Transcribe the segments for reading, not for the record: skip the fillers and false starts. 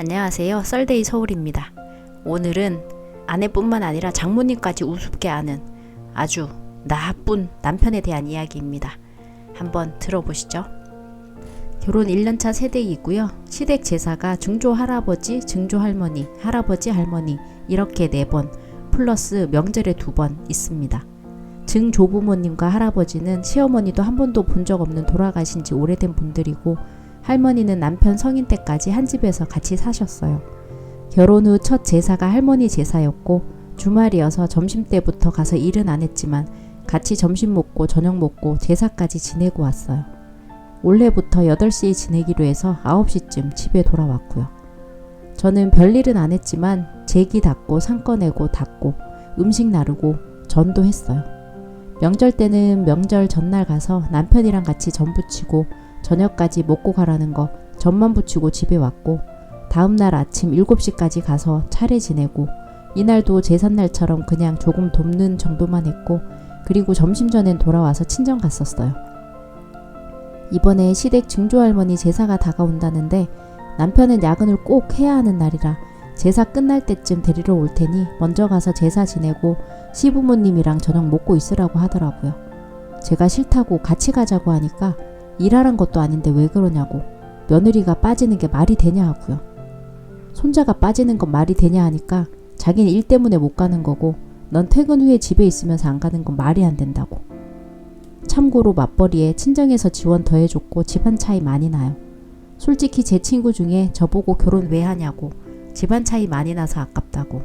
안녕하세요. 썰데이 서울입니다. 오늘은 아내뿐만 아니라 장모님까지 우습게 아는 아주 나쁜 남편에 대한 이야기입니다. 한번 들어보시죠. 결혼 1년차 세댁이고요. 시댁 제사가 증조 할아버지, 증조 할머니, 할아버지, 할머니 이렇게 4번 플러스 명절에 2번 있습니다. 증조부모님과 할아버지는 시어머니도 한 번도 본 적 없는 돌아가신 지 오래된 분들이고, 할머니는 남편 성인 때까지 한 집에서 같이 사셨어요. 결혼 후 첫 제사가 할머니 제사였고, 주말이어서 점심때부터 가서 일은 안 했지만 같이 점심 먹고 저녁 먹고 제사까지 지내고 왔어요. 원래부터 8시에 지내기로 해서 9시쯤 집에 돌아왔고요. 저는 별일은 안 했지만 제기 닦고 상 꺼내고 닦고 음식 나르고 전도 했어요. 명절 때는 명절 전날 가서 남편이랑 같이 전 부치고 저녁까지 먹고 가라는 거 전만 부치고 집에 왔고, 다음날 아침 7시까지 가서 차례 지내고, 이날도 제삿날처럼 그냥 조금 돕는 정도만 했고, 그리고 점심 전엔 돌아와서 친정 갔었어요. 이번에 시댁 증조할머니 제사가 다가온다는데 남편은 야근을 꼭 해야 하는 날이라 제사 끝날 때쯤 데리러 올 테니 먼저 가서 제사 지내고 시부모님이랑 저녁 먹고 있으라고 하더라고요. 제가 싫다고 같이 가자고 하니까 일하란 것도 아닌데 왜 그러냐고, 며느리가 빠지는 게 말이 되냐 하고요. 손자가 빠지는 건 말이 되냐 하니까 자기는 일 때문에 못 가는 거고, 넌 퇴근 후에 집에 있으면서 안 가는 건 말이 안 된다고. 참고로 맞벌이에 친정에서 지원 더 해줬고 집안 차이 많이 나요. 솔직히 제 친구 중에 저보고 결혼 왜 하냐고, 집안 차이 많이 나서 아깝다고,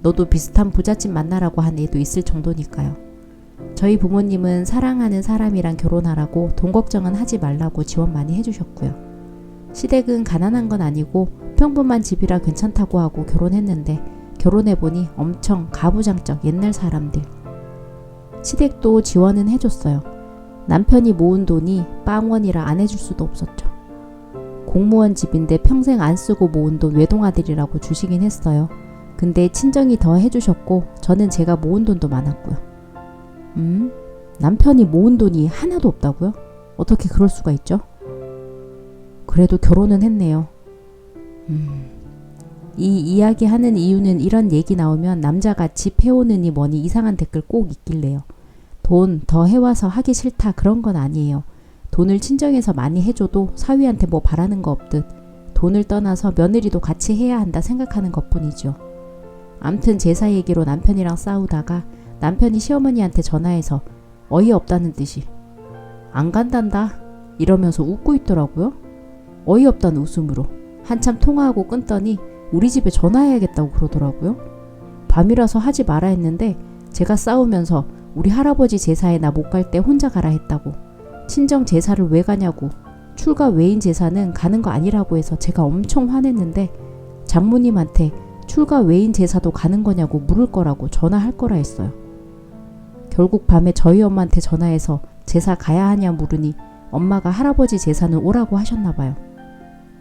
너도 비슷한 부잣집 만나라고 한 애도 있을 정도니까요. 저희 부모님은 사랑하는 사람이랑 결혼하라고 돈 걱정은 하지 말라고 지원 많이 해주셨고요. 시댁은 가난한 건 아니고 평범한 집이라 괜찮다고 하고 결혼했는데, 결혼해보니 엄청 가부장적 옛날 사람들. 시댁도 지원은 해줬어요. 남편이 모은 돈이 빵원이라 안 해줄 수도 없었죠. 공무원 집인데 평생 안 쓰고 모은 돈 외동아들이라고 주시긴 했어요. 근데 친정이 더 해주셨고 저는 제가 모은 돈도 많았고요. 남편이 모은 돈이 하나도 없다고요? 어떻게 그럴 수가 있죠? 그래도 결혼은 했네요. 이 이야기 하는 이유는 이런 얘기 나오면 남자가 집 해오느니 뭐니 이상한 댓글 꼭 있길래요. 돈 더 해와서 하기 싫다 그런 건 아니에요. 돈을 친정에서 많이 해줘도 사위한테 뭐 바라는 거 없듯 돈을 떠나서 며느리도 같이 해야 한다 생각하는 것뿐이죠. 암튼 제사 얘기로 남편이랑 싸우다가 남편이 시어머니한테 전화해서 어이없다는 듯이 안 간단다 이러면서 웃고 있더라고요. 어이없다는 웃음으로. 한참 통화하고 끊더니 우리 집에 전화해야겠다고 그러더라고요. 밤이라서 하지 마라 했는데 제가 싸우면서 우리 할아버지 제사에 나 못 갈 때 혼자 가라 했다고, 친정 제사를 왜 가냐고, 출가 외인 제사는 가는 거 아니라고 해서 제가 엄청 화냈는데 장모님한테 출가 외인 제사도 가는 거냐고 물을 거라고 전화할 거라 했어요. 결국 밤에 저희 엄마한테 전화해서 제사 가야 하냐 물으니 엄마가 할아버지 제사는 오라고 하셨나 봐요.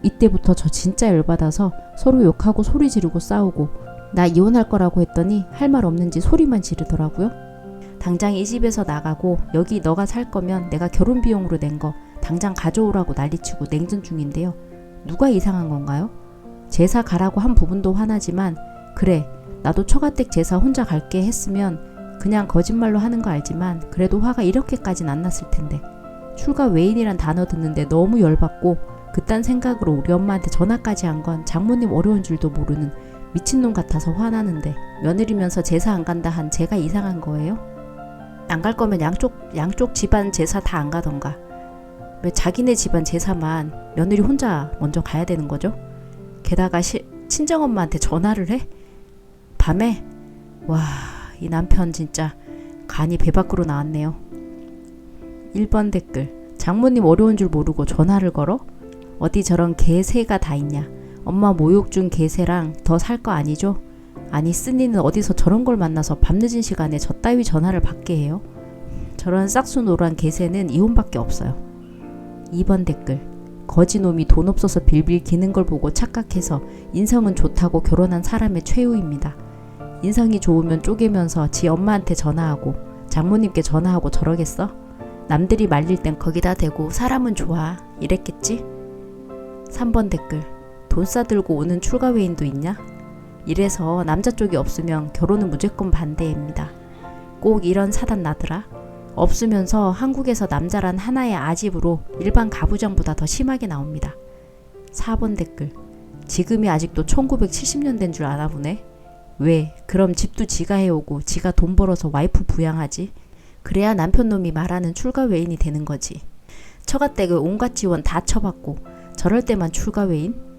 이때부터 저 진짜 열받아서 서로 욕하고 소리 지르고 싸우고, 나 이혼할 거라고 했더니 할 말 없는지 소리만 지르더라고요. 당장 이 집에서 나가고 여기 너가 살 거면 내가 결혼 비용으로 낸 거 당장 가져오라고 난리치고 냉전 중인데요. 누가 이상한 건가요? 제사 가라고 한 부분도 화나지만, 그래 나도 처가댁 제사 혼자 갈게 했으면 그냥 거짓말로 하는 거 알지만 그래도 화가 이렇게까진 안 났을 텐데, 출가 외인이란 단어 듣는데 너무 열받고 그딴 생각으로 우리 엄마한테 전화까지 한 건 장모님 어려운 줄도 모르는 미친놈 같아서 화나는데, 며느리면서 제사 안 간다 한 제가 이상한 거예요? 안 갈 거면 양쪽 집안 제사 다 안 가던가. 왜 자기네 집안 제사만 며느리 혼자 먼저 가야 되는 거죠? 게다가 친정엄마한테 전화를 해? 밤에? 와, 이 남편 진짜 간이 배 밖으로 나왔네요. 1번 댓글, 장모님 어려운 줄 모르고 전화를 걸어? 어디 저런 개새가 다 있냐. 엄마 모욕 준 개새랑 더 살 거 아니죠? 아니 쓰니는 어디서 저런 걸 만나서 밤늦은 시간에 저 따위 전화를 받게 해요? 저런 싹수노란 개새는 이혼밖에 없어요. 2번 댓글, 거지놈이 돈 없어서 빌빌 기는 걸 보고 착각해서 인성은 좋다고 결혼한 사람의 최후입니다. 인성이 좋으면 쪼개면서 지 엄마한테 전화하고 장모님께 전화하고 저러겠어? 남들이 말릴 땐 거기다 대고 사람은 좋아 이랬겠지? 3번 댓글, 돈 싸들고 오는 출가 외인도 있냐? 이래서 남자 쪽이 없으면 결혼은 무조건 반대입니다. 꼭 이런 사단 나더라. 없으면서 한국에서 남자란 하나의 아집으로 일반 가부장보다 더 심하게 나옵니다. 4번 댓글. 지금이 아직도 1970년대인 줄 아나 보네. 왜? 그럼 집도 지가 해오고 지가 돈 벌어서 와이프 부양하지. 그래야 남편 놈이 말하는 출가 외인이 되는 거지. 처가댁을 온갖 지원 다 쳐받고 저럴 때만 출가 외인?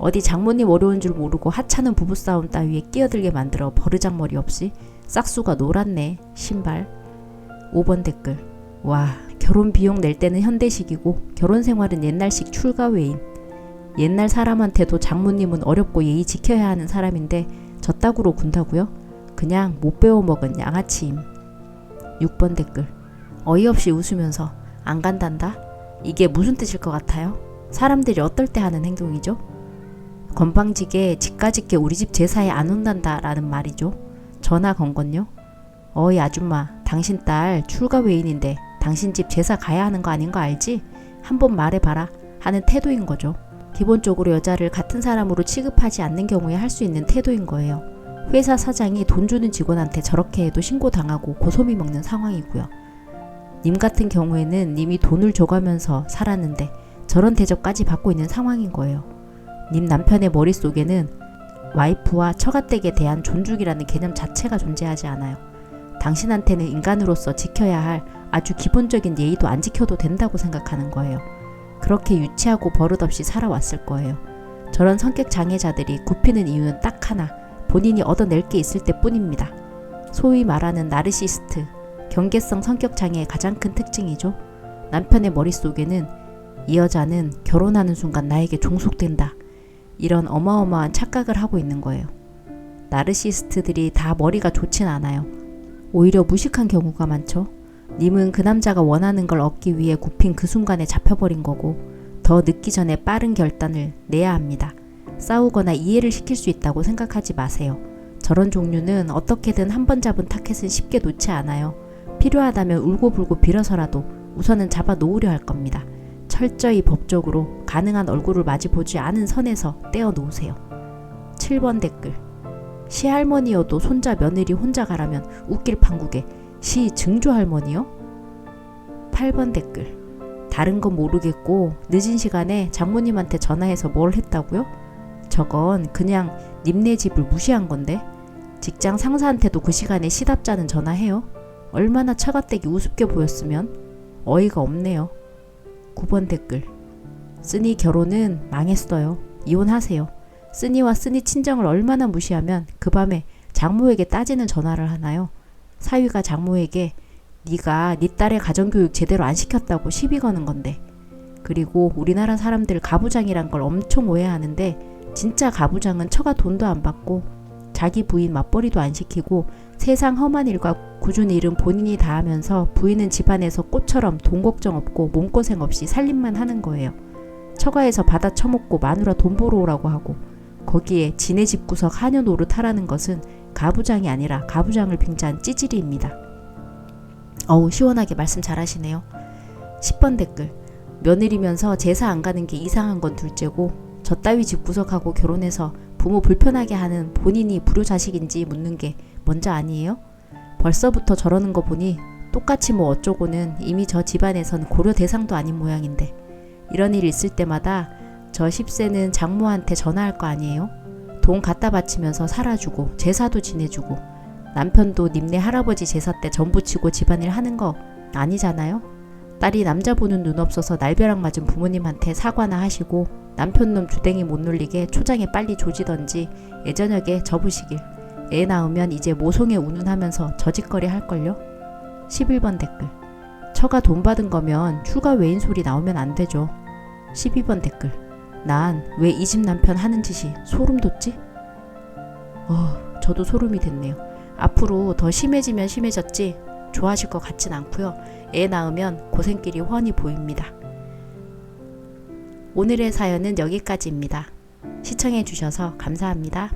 어디 장모님 어려운 줄 모르고 하찮은 부부싸움 따위에 끼어들게 만들어 버르장머리 없이 싹수가 놀았네. 신발. 5번 댓글. 와, 결혼 비용 낼 때는 현대식이고 결혼 생활은 옛날식 출가 외인. 옛날 사람한테도 장모님은 어렵고 예의 지켜야 하는 사람인데 저따구로 군다고요? 그냥 못 배워먹은 양아치임. 6번 댓글. 어이없이 웃으면서 안 간단다? 이게 무슨 뜻일 것 같아요? 사람들이 어떨 때 하는 행동이죠? 건방지게 집까짓게 우리 집 제사에 안 온단다 라는 말이죠. 전화 건 건요? 어이 아줌마, 당신 딸 출가 외인인데 당신 집 제사 가야 하는 거 아닌 거 알지? 한번 말해봐라 하는 태도인 거죠. 기본적으로 여자를 같은 사람으로 취급하지 않는 경우에 할 수 있는 태도인 거예요. 회사 사장이 돈 주는 직원한테 저렇게 해도 신고당하고 고소미 먹는 상황이고요. 님 같은 경우에는 님이 돈을 줘가면서 살았는데 저런 대접까지 받고 있는 상황인 거예요. 님 남편의 머릿속에는 와이프와 처가댁에 대한 존중이라는 개념 자체가 존재하지 않아요. 당신한테는 인간으로서 지켜야 할 아주 기본적인 예의도 안 지켜도 된다고 생각하는 거예요. 그렇게 유치하고 버릇없이 살아왔을 거예요. 저런 성격 장애자들이 굽히는 이유는 딱 하나, 본인이 얻어낼 게 있을 때 뿐입니다. 소위 말하는 나르시스트, 경계성 성격 장애의 가장 큰 특징이죠. 남편의 머릿속에는 이 여자는 결혼하는 순간 나에게 종속된다. 이런 어마어마한 착각을 하고 있는 거예요. 나르시스트들이 다 머리가 좋진 않아요. 오히려 무식한 경우가 많죠. 님은 그 남자가 원하는 걸 얻기 위해 굽힌 그 순간에 잡혀버린 거고 더 늦기 전에 빠른 결단을 내야 합니다. 싸우거나 이해를 시킬 수 있다고 생각하지 마세요. 저런 종류는 어떻게든 한 번 잡은 타켓은 쉽게 놓지 않아요. 필요하다면 울고불고 빌어서라도 우선은 잡아 놓으려 할 겁니다. 철저히 법적으로 가능한 얼굴을 마주보지 않은 선에서 떼어 놓으세요. 7번 댓글. 시할머니여도 손자 며느리 혼자 가라면 웃길 판국에 시 증조할머니요? 8번 댓글. 다른 건 모르겠고 늦은 시간에 장모님한테 전화해서 뭘 했다고요? 저건 그냥 님네 집을 무시한 건데. 직장 상사한테도 그 시간에 시답자는 전화해요? 얼마나 처가댁이 우습게 보였으면. 어이가 없네요. 9번 댓글. 쓰니 결혼은 망했어요. 이혼하세요. 쓰니와 쓰니 친정을 얼마나 무시하면 그 밤에 장모에게 따지는 전화를 하나요? 사위가 장모에게 네가 네 딸의 가정교육 제대로 안 시켰다고 시비 거는 건데. 그리고 우리나라 사람들 가부장이란 걸 엄청 오해하는데 진짜 가부장은 처가 돈도 안 받고 자기 부인 맞벌이도 안 시키고 세상 험한 일과 굳은 일은 본인이 다 하면서 부인은 집안에서 꽃처럼 돈 걱정 없고 몸고생 없이 살림만 하는 거예요. 처가에서 받아 처먹고 마누라 돈 보러 오라고 하고 거기에 지네 집구석 하녀 노릇하라는 것은 가부장이 아니라 가부장을 빙자한 찌질이입니다. 어우 시원하게 말씀 잘하시네요. 10번 댓글. 며느리면서 제사 안 가는 게 이상한 건 둘째고 저 따위 집구석하고 결혼해서 부모 불편하게 하는 본인이 불효자식인지 묻는 게 먼저 아니에요? 벌써부터 저러는 거 보니 똑같이 뭐 어쩌고는 이미 저 집안에선 고려 대상도 아닌 모양인데 이런 일 있을 때마다 저 10세는 장모한테 전화할 거 아니에요? 돈 갖다 바치면서 살아주고 제사도 지내주고 남편도 님네 할아버지 제사 때 전부 치고 집안일 하는 거 아니잖아요? 딸이 남자 보는 눈 없어서 날벼락 맞은 부모님한테 사과나 하시고 남편놈 주댕이 못 놀리게 초장에 빨리 조지던지 예저녁에 접으시길. 애 낳으면 이제 모송에 운운하면서 저짓거리 할걸요? 11번 댓글. 처가 돈 받은 거면 출가 외인 소리 나오면 안 되죠. 12번 댓글. 난 왜 이 집 남편 하는 짓이 소름 돋지? 저도 소름이 돋네요. 앞으로 더 심해지면 심해졌지 좋아하실 것 같진 않고요. 애 낳으면 고생길이 훤히 보입니다. 오늘의 사연은 여기까지입니다. 시청해 주셔서 감사합니다.